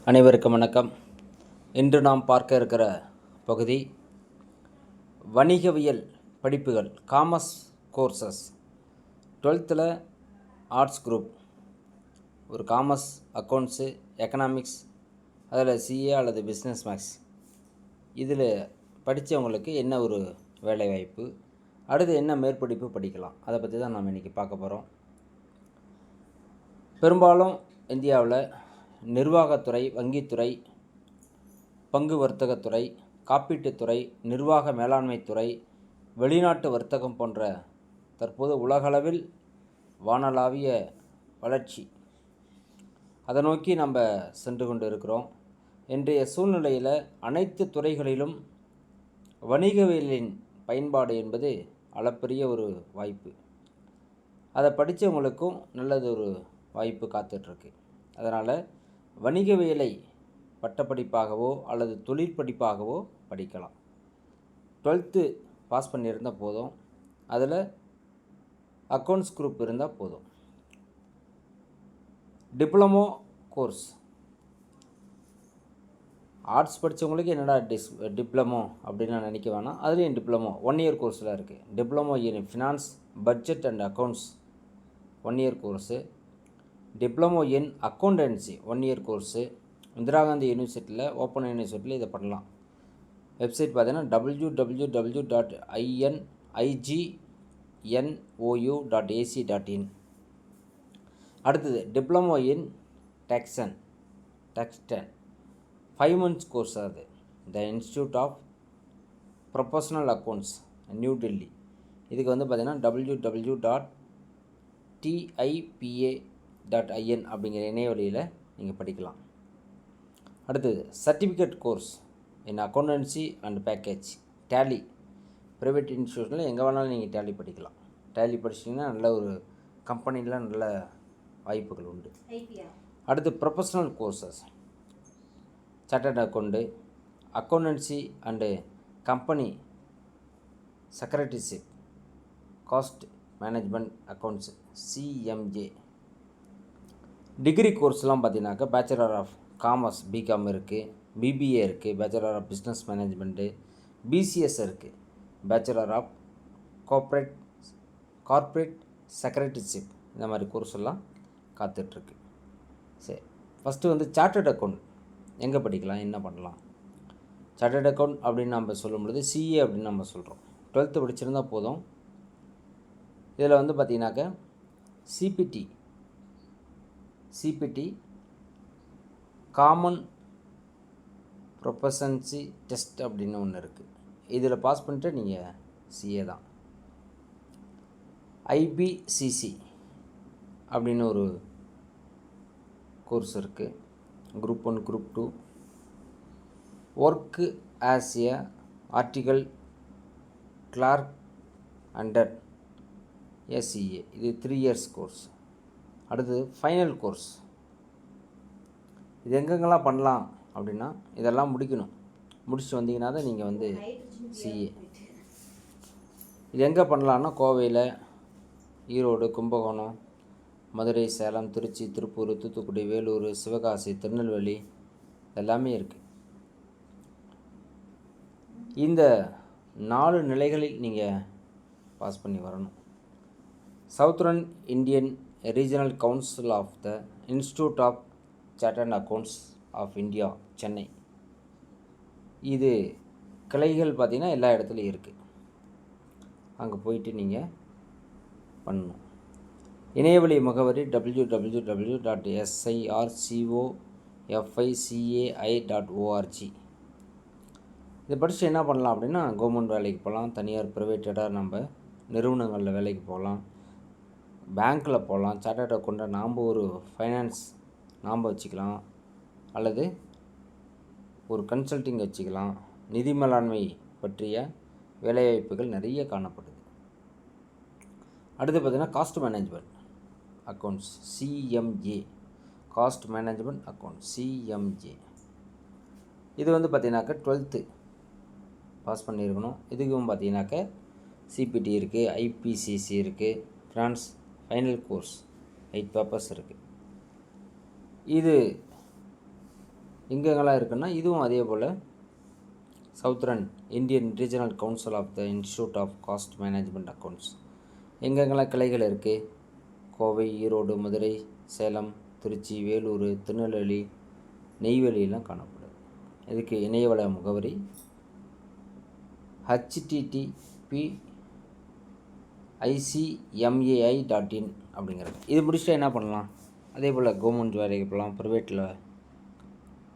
அனைவருக்கும் வணக்கம். இன்று நாம் பார்க்க இருக்கிற பகுதி வணிகவியல் படிப்புகள், commerce courses. 12th arts group, ஒரு காமர்ஸ், அக்கௌண்ட்ஸு, எக்கனாமிக்ஸ், அதில் சிஏ அல்லது பிஸ்னஸ் மேக்ஸ், இதில் படித்தவங்களுக்கு என்ன ஒரு வேலைவாய்ப்பு, அடுத்து என்ன மேற்படிப்பு படிக்கலாம், அதை பற்றி தான் நாம் இன்றைக்கி பார்க்க போகிறோம். பெரும்பாலும் இந்தியாவில் நிர்வாகத்துறை, வங்கித்துறை, பங்கு வர்த்தகத்துறை, காப்பீட்டுத்துறை, நிர்வாக மேலாண்மைத்துறை, வெளிநாட்டு வர்த்தகம் போன்ற தற்போது உலகளவில் வானளாவிய வளர்ச்சி, அதை நோக்கி நம்ம சென்று கொண்டு இருக்கிறோம். இன்றைய சூழ்நிலையில் அனைத்து துறைகளிலும் வணிகவியலின் பயன்பாடு என்பது அளப்பரிய ஒரு வாய்ப்பு. அதை படித்தவங்களுக்கும் நல்லது ஒரு வாய்ப்பு காத்துட்ருக்கு. அதனால் வணிகவியலை பட்டப்படிப்பாகவோ அல்லது தொழில் படிப்பாகவோ படிக்கலாம். 12th பாஸ் பண்ணியிருந்தால் போதும், அதில் அக்கௌண்ட்ஸ் குரூப் இருந்தால் போதும். டிப்ளமோ கோர்ஸ், ஆர்ட்ஸ் படித்தவங்களுக்கு என்னடா டிப்ளமோ அப்படின்னு நினைக்க வேணாம். அதுலேயும் டிப்ளமோ 1 year கோர்ஸில் இருக்குது. Diploma in finance, budget and accounts 1 year course. Diploma in accountancy 1 year course. Indira Gandhi யூனிவர்சிட்டியில், ஓப்பன் யூனிவர்சிட்டியில் இதை பண்ணலாம். வெப்சைட் பார்த்தீங்கன்னா www.ignou.ac.in. அடுத்தது diploma in taxation 5 months course. அது the institute of professional accounts, New Delhi. இதுக்கு வந்து பார்த்தீங்கன்னா www.tipa.in அப்படிங்கிற இணையவழியில் நீங்கள் படிக்கலாம். அடுத்தது certificate course in accountancy and package, Tally. Private இன்ஸ்டியூஷனில் எங்கே வேணாலும் நீங்கள் டேலி படிக்கலாம். டேலி படிச்சிட்டிங்கன்னா நல்ல ஒரு கம்பெனியில் நல்ல வாய்ப்புகள் உண்டு. அடுத்து professional courses, chartered account, accountancy and company secretaryship, cost management accounts, CMA. Degree கோர்ஸ்லாம் பார்த்தீங்கன்னாக்கா பேச்சுலர் ஆஃப் காமர்ஸ், பிகாம் இருக்குது, பிபிஏ இருக்குது, bachelor of business management, BCS இருக்குது, பேச்சுலர் ஆஃப் கார்ப்பரேட் செக்ரட்டரிஷிப். இந்த மாதிரி கோர்ஸ் எல்லாம் காத்துட்ருக்கு. சரி, ஃபஸ்ட்டு வந்து சார்ட்டர்ட் அக்கௌண்ட் எங்கே படிக்கலாம், என்ன பண்ணலாம்? சார்ட்டர்ட் அக்கௌண்ட் அப்படின்னு நம்ம சொல்லும் பொழுது சிஏ அப்படின்னு நம்ம சொல்கிறோம். 12th படிச்சிருந்தால் போதும். இதில் வந்து பார்த்திங்கனாக்கா சிபிடி காமன் ப்ரொஃபஷன்சி டெஸ்ட் அப்படின்னு ஒன்று இருக்குது. இதில் பாஸ் பண்ணிட்டு நீங்கள் சிஏ தான். ஐபிசிசி அப்படின்னு ஒரு கோர்ஸ் இருக்குது. Group 1, group 2. Work as a article clerk under ACA. இது 3 years கோர்ஸ். அடுத்தது ஃபைனல் கோர்ஸ். இது எங்கெங்கெல்லாம் பண்ணலாம் அப்படின்னா, இதெல்லாம் முடிச்சுட்டு வந்தீங்கன்னா தான் நீங்கள் வந்து சிஏ. இது எங்கே பண்ணலான்னா கோவையில், ஈரோடு, கும்பகோணம், மதுரை, சேலம், திருச்சி, திருப்பூர், தூத்துக்குடி, வேலூர், சிவகாசி, திருநெல்வேலி எல்லாமே இருக்குது. இந்த 4 நிலைகளில் நீங்கள் பாஸ் பண்ணி வரணும். Southern Indian regional council of the institute of chartered accounts of India, Chennai. இது கிளைகள் பார்த்திங்கன்னா எல்லா இடத்துலையும் இருக்குது. அங்கே போயிட்டு நீங்கள் பண்ணணும். இணையவழி முகவரி www.sircofficai.org. இதை படித்து என்ன பண்ணலாம் அப்படின்னா, கவர்மெண்ட் வேலைக்கு போகலாம், தனியார் ப்ரைவேட்டடாக நம்ம நிறுவனங்களில் வேலைக்கு போகலாம், பேங்க்கில் போகலாம். சார்ட்டர்ட் அக்கௌண்ட்டை நாம் ஒரு ஃபைனான்ஸ் நாம் வச்சுக்கலாம், அல்லது ஒரு கன்சல்டிங் வச்சுக்கலாம். நிதி மேலாண்மை பற்றிய வேலைவாய்ப்புகள் நிறைய காணப்படுது. அடுத்து பார்த்திங்கன்னா cost management accounts, CMA. Cost management accounts, CMA. இது வந்து பார்த்திங்கனாக்கா 12th பாஸ் பண்ணியிருக்கணும். இதுக்கும் பார்த்திங்கனாக்கா சிபிடி இருக்குது, ஐபிசிசி இருக்குது, ஃபினான்ஸ் ஃபைனல் கோர்ஸ் 8 papers இருக்குது. இது எங்கெங்கெல்லாம் இருக்குன்னா இதுவும் அதே போல் southern Indian regional council of the institute of cost management accounts எங்கெங்கெல்லாம் கிளைகள் இருக்குது, கோவை, ஈரோடு, மதுரை, சேலம், திருச்சி, வேலூர், திருநெல்வேலி, நெய்வேலியெல்லாம் காணப்படுது. இதுக்கு இணையவள முகவரி http://icmai.in அப்படிங்கிறது. இது முடிச்சுட்டு என்ன பண்ணலாம், அதே போல் கவர்மெண்ட் வேலைக்கு போகலாம், ப்ரைவேட்டில்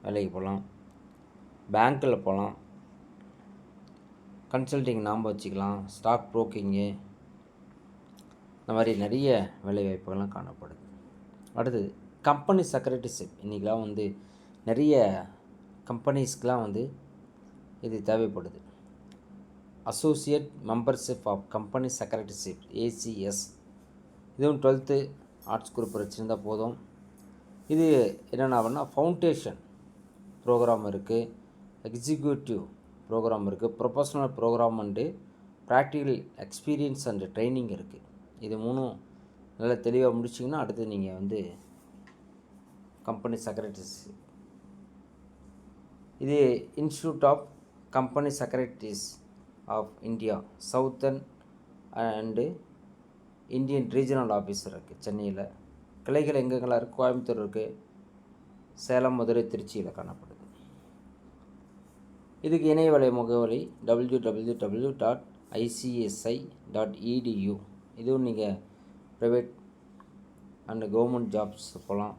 வேலைக்கு போகலாம், பேங்க்கில் போகலாம், கன்சல்டிங் நாம் வச்சுக்கலாம், ஸ்டாக் ப்ரோக்கிங்கு, இந்த மாதிரி நிறைய வேலைவாய்ப்புகள்லாம் காணப்படுது. அடுத்தது கம்பெனி செக்ரட்டரிஷிப். இன்றைக்கெலாம் நிறைய கம்பெனிஸ்க்கெலாம் இது தேவைப்படுது. Associate membership of company secretaryship, ACS. இதுவும் 12th ஆர்ட்ஸ் குரூப் வச்சுருந்தால் போதும். இது என்னென்னா ஃபவுண்டேஷன் ப்ரோக்ராம் இருக்குது, எக்ஸிக்யூட்டிவ் ப்ரோக்ராம் இருக்குது, professional program and practical experience and training இருக்குது. இது 3 நல்லா தெளிவாக முடிச்சிங்கன்னா அடுத்து நீங்கள் கம்பெனி செக்ரட்டரிஷிப். இது institute of company secretaries of India southern and Indian regional office இருக்குது சென்னையில். கிளைகள் எங்கெங்கெல்லாம் இருக்குது, கோயம்புத்தூர் இருக்குது, சேலம், மதுரை, திருச்சியில் காணப்படுது. இதுக்கு இணையவலை முகவரி www.icsi.edu. இதுவும் நீங்கள் ப்ரைவேட் அண்டு கவர்மெண்ட் ஜாப்ஸ் போகலாம்.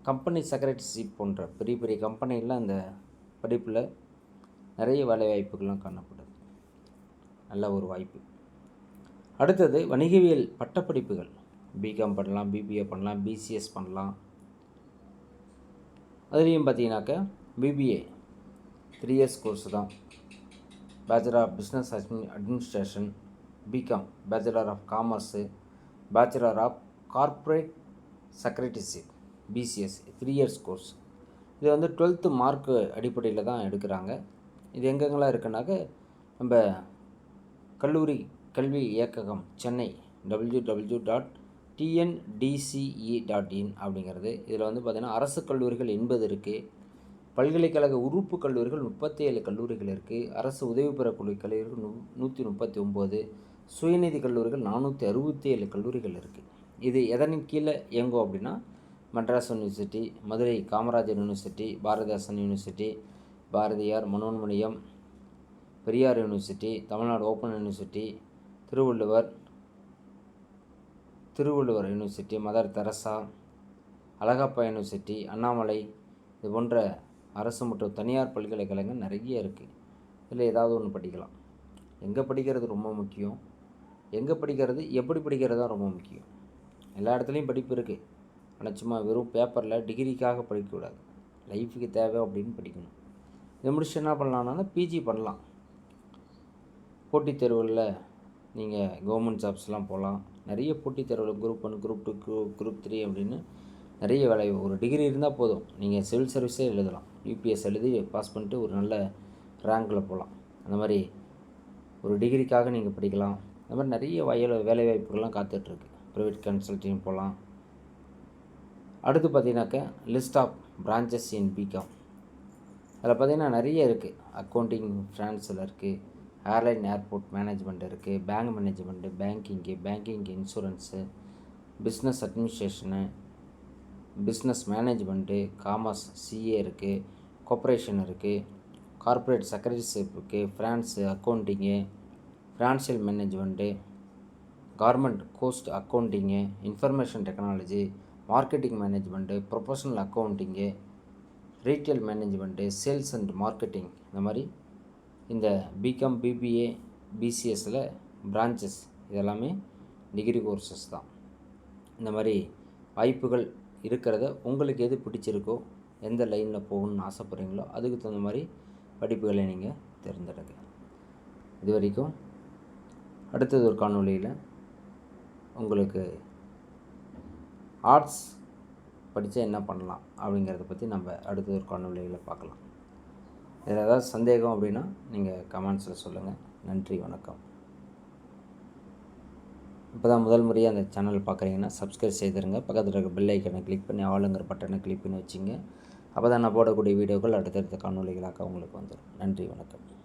கம்பெனி செக்ரட்டரிஷிப் போன்ற பெரிய பெரிய கம்பெனிலாம் இந்த படிப்பில் நிறைய வேலை வாய்ப்புகள்லாம் காணப்படுது. நல்ல ஒரு வாய்ப்பு. அடுத்தது வணிகவியல் பட்டப்படிப்புகள். பிகாம் பண்ணலாம், பிபிஏ பண்ணலாம், பிசிஎஸ் பண்ணலாம். அதுலேயும் பார்த்தீங்கன்னாக்கா பிபிஏ 3 years கோர்ஸ் தான். Bachelor of business administration, BCom bachelor of commerce, bachelor of corporate secretaryship, BCS 3 years course. இது 12th மார்க்கு அடிப்படையில் தான் எடுக்கிறாங்க. இது எங்கெங்கெல்லாம் இருக்குன்னாக்க நம்ம கல்லூரி கல்வி இயக்ககம் சென்னை www.tndce.in அப்படிங்கிறது. இதில் பார்த்திங்கன்னா அரசு கல்லூரிகள் 80 இருக்குது, பல்கலைக்கழக உறுப்பு கல்லூரிகள் 37 கல்லூரிகள் இருக்குது, அரசு உதவி பெறக்கூடிய கல்லூரிகள் 139, சுயநிதி கல்லூரிகள் 467 கல்லூரிகள் இருக்குது. இது எதனின் கீழே இயங்கும் அப்படின்னா Madras university, Madurai Kamarajar university, Bharathidasan university, Bharathiar, Manonmaniam, Periyar university, Tamil Nadu open university, Thiruvalluvar university, Mother Teresa, Alagappa university, Annamalai, இது போன்ற அரசு மற்றும் தனியார் பல்கலைக்கழகங்கள் நிறைய இருக்குது. இதில் ஏதாவது ஒன்று படிக்கலாம். எங்கே படிக்கிறது ரொம்ப முக்கியம், எங்கே படிக்கிறது, எப்படி படிக்கிறது தான் ரொம்ப முக்கியம். எல்லா இடத்துலையும் படிப்பு இருக்குது, ஆனால் சும்மா வெறும் பேப்பரில் டிகிரிக்காக படிக்கக்கூடாது. லைஃபுக்கு தேவை அப்படின்னு படிக்கணும். இதை முடிச்சு என்ன பண்ணலான்னா பிஜி பண்ணலாம். போட்டித் தேர்வுகளில் நீங்கள் கவர்மெண்ட் ஜாப்ஸ்லாம் போகலாம். நிறைய போட்டித் தேர்வில் குரூப் 1, குரூப் 2, குரூப் 3 அப்படின்னு நிறைய வேலை. ஒரு டிகிரி இருந்தால் போதும், நீங்கள் சிவில் சர்வீஸே எழுதலாம். யூபிஎஸ் எழுதி பாஸ் பண்ணிட்டு ஒரு நல்ல ரேங்கில் போகலாம். அந்த மாதிரி ஒரு டிகிரிக்காக நீங்கள் படிக்கலாம். அந்த மாதிரி நிறைய வேலை வாய்ப்புகள்லாம் காத்துட்ருக்கு. ப்ரைவேட் கன்சல்டிங் போகலாம். அடுத்து பார்த்தீங்கன்னாக்கா list of branches in BCom. அதில் பார்த்திங்கன்னா நிறைய இருக்குது. அக்கௌண்டிங் ஃபினான்ஸில் இருக்குது, ஏர்லைன் ஏர்போர்ட் மேனேஜ்மெண்ட் இருக்குது, bank management, banking insurance, business administration, business management, commerce, CA இருக்குது, கோஆப்ரேஷன் இருக்குது, கார்ப்பரேட் செக்ரட்டரிஷிப் இருக்குது, finance, accounting, financial management, garment cost accounting, information technology, marketing management, professional accounting, retail management, sales and marketing. இந்த மாதிரி இந்த BCom, BBA, பிசிஎஸ்ஸில் branches இதெல்லாமே degree courses தான். இந்த மாதிரி வாய்ப்புகள் இருக்கிறத உங்களுக்கு எது பிடிச்சிருக்கோ, எந்த லைனில் போகணுன்னு ஆசைப்பட்றீங்களோ அதுக்கு தகுந்த மாதிரி படிப்புகளை நீங்கள் தேர்ந்தெடுங்க. இது வரைக்கும் அடுத்தது ஒரு காணொளியில் உங்களுக்கு ஆர்ட்ஸ் படித்தா என்ன பண்ணலாம் அப்படிங்கிறத பற்றி நம்ம அடுத்த ஒரு காணொளியில் பார்க்கலாம். இதில் ஏதாவது சந்தேகம் அப்படின்னா நீங்கள் கமெண்ட்ஸில் சொல்லுங்கள். நன்றி, வணக்கம். இப்போ தான் முதல் முறையாக அந்த சேனல் பார்க்குறீங்கன்னா சப்ஸ்கிரைப் செய்திருங்க. பக்கத்தில் இருக்க பெல் ஐக்கனை கிளிக் பண்ணி ஆளுங்கிற பட்டனை கிளிக் பண்ணி வச்சுங்க. அப்போ தான் நான் போடக்கூடிய வீடியோக்கள் அடுத்தடுத்த காணொளிகளாக உங்களுக்கு வந்துடும். நன்றி, வணக்கம்.